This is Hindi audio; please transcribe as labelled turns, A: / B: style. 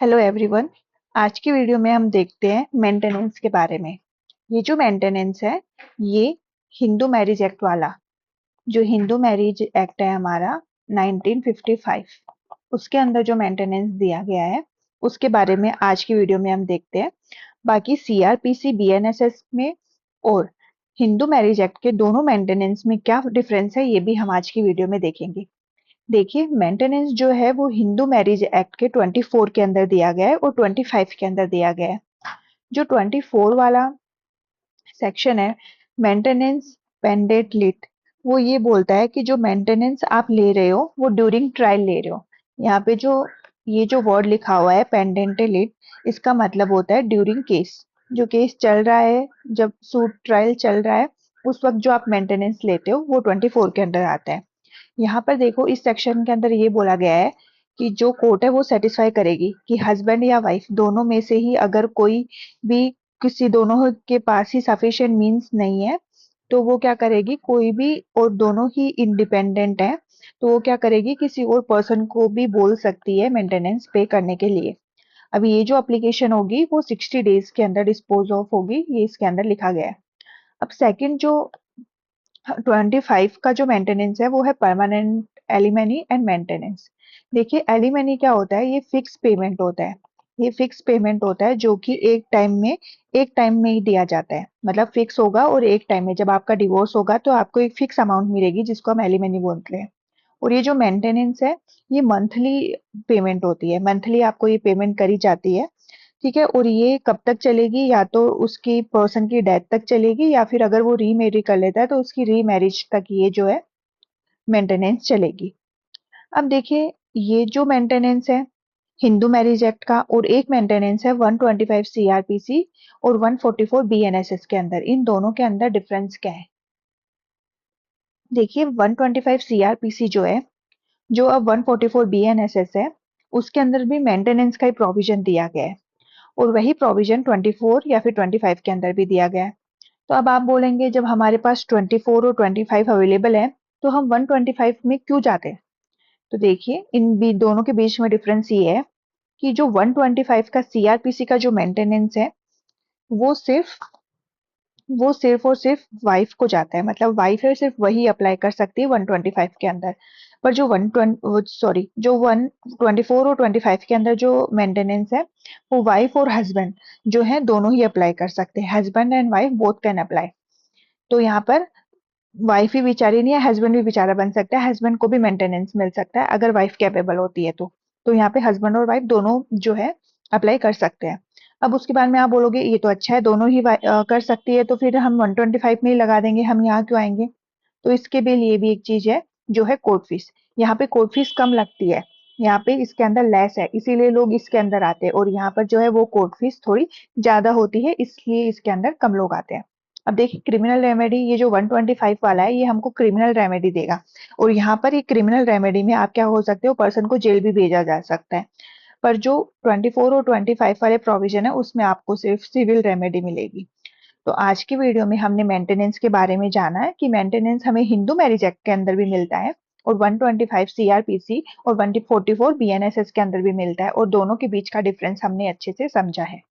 A: Hello everyone. आज की वीडियो में हम देखते हैं मेंटेनेंस के बारे में। ये जो मेंटेनेंस है ये हिंदू मैरिज एक्ट वाला, जो हिंदू मैरिज एक्ट है हमारा 1955, उसके अंदर जो मेंटेनेंस दिया गया है उसके बारे में आज की वीडियो में हम देखते हैं। बाकी सीआरपीसी बीएनएसएस में और हिंदू मैरिज एक्ट के दोनों मेंटेनेंस में क्या डिफरेंस है ये भी हम आज की वीडियो में देखेंगे। देखिए, मेंटेनेंस जो है वो हिंदू मैरिज एक्ट के 24 के अंदर दिया गया है और 25 के अंदर दिया गया है। जो 24 वाला सेक्शन है, मेंटेनेंस पेंडेंट लिट, वो ये बोलता है कि जो मेंटेनेंस आप ले रहे हो वो ड्यूरिंग ट्रायल ले रहे हो। यहाँ पे जो ये जो वर्ड लिखा हुआ है पेंडेंट लिट, इसका मतलब होता है ड्यूरिंग केस। जो केस चल रहा है, जब सूट ट्रायल चल रहा है, उस वक्त जो आप मेंटेनेंस लेते हो वो 24 के अंदर आता है। यहाँ पर देखो, इस सेक्शन के अंदर ये बोला गया है कि जो कोर्ट है वो सेटिस्फाई करेगी कि हस्बैंड या वाइफ दोनों में से ही अगर कोई भी, किसी दोनों के पास ही सफिशिएंट मींस नहीं है, तो वो क्या करेगी, कोई भी और दोनों ही इंडिपेंडेंट है तो वो क्या करेगी, किसी और पर्सन को भी बोल सकती है मेंटेनेंस पे करने के लिए। अभी ये जो एप्लीकेशन होगी वो 60 डेज के अंदर डिस्पोज ऑफ होगी, ये इसके अंदर लिखा गया है। अब सेकंड जो 25 का जो मेंटेनेंस है वो है परमानेंट एलिमनी एंड मेंटेनेंस। देखिए, एलिमनी क्या होता है, ये फिक्स पेमेंट होता है। ये फिक्स पेमेंट होता है जो कि एक टाइम में ही दिया जाता है। मतलब फिक्स होगा और एक टाइम में, जब आपका डिवोर्स होगा तो आपको एक फिक्स अमाउंट मिलेगी जिसको हम एलिमनी बोलते हैं। और ये जो मेंटेनेंस है ये मंथली पेमेंट होती है, मंथली आपको ये पेमेंट करी जाती है। ठीक है, और ये कब तक चलेगी, या तो उसकी पर्सन की डेथ तक चलेगी या फिर अगर वो रीमेरी कर लेता है तो उसकी रीमैरिज तक ये जो है मेंटेनेंस चलेगी। अब देखिए, ये जो मेंटेनेंस है हिंदू मैरिज एक्ट का, और एक मेंटेनेंस है 125 सीआरपीसी और 144 बीएनएसएस के अंदर, इन दोनों के अंदर डिफरेंस क्या है। देखिए, 125 सीआरपीसी जो है, जो अब 144 बीएनएसएस है, उसके अंदर भी मेंटेनेंस का ही प्रोविजन दिया गया है और वही प्रोविजन 24 या फिर 25 के अंदर भी दिया गया है। तो अब आप बोलेंगे, जब हमारे पास 24 और 25 अवेलेबल है तो हम 125 में क्यों जाते हैं। तो देखिए, दोनों के बीच में डिफरेंस ये है कि जो 125 का सीआरपीसी का जो मेंटेनेंस है वो सिर्फ वो सिर्फ और सिर्फ वाइफ को जाता है। मतलब वाइफ है, सिर्फ वही अप्लाई कर सकती है 125 के अंदर। पर जो 120 सॉरी जो 124 और 25 के अंदर जो मेंटेनेंस है, वो वाइफ और हस्बैंड जो है दोनों ही अप्लाई कर सकते हैं। Husband and wife both can apply. तो यहाँ पर वाइफ ही बेचारी नहीं है, हस्बैंड भी बेचारा बन सकता है, हस्बैंड को भी मेंटेनेंस मिल सकता है अगर वाइफ कैपेबल होती है तो यहाँ पे हस्बैंड और वाइफ दोनों जो है अप्लाई कर सकते हैं। अब उसके बाद में आप बोलोगे ये तो अच्छा है, दोनों ही कर सकती है तो फिर हम 125 में ही लगा देंगे, हम यहाँ क्यों आएंगे। तो इसके भी लिए भी एक चीज है जो है कोर्ट फीस। यहाँ पे कोर्ट फीस कम लगती है, यहाँ पे इसके अंदर लेस है, इसीलिए लोग इसके अंदर आते हैं, और यहाँ पर जो है वो कोर्ट फीस थोड़ी ज्यादा होती है, इसलिए इसके अंदर कम लोग आते हैं। अब देखिए, क्रिमिनल रेमेडी, ये जो 125 वाला है ये हमको क्रिमिनल रेमेडी देगा, और यहाँ पर ये क्रिमिनल रेमेडी में आप क्या हो सकते हो, पर्सन को जेल भी भेजा जा सकता है। पर जो 24 और 25 वाले प्रोविजन है उसमें आपको सिर्फ सिविल रेमेडी मिलेगी। तो आज की वीडियो में हमने मेंटेनेंस के बारे में जाना है कि मेंटेनेंस हमें हिंदू मैरिज एक्ट के अंदर भी मिलता है और 125 सीआरपीसी और 144 बीएनएसएस के अंदर भी मिलता है, और दोनों के बीच का डिफरेंस हमने अच्छे से समझा है।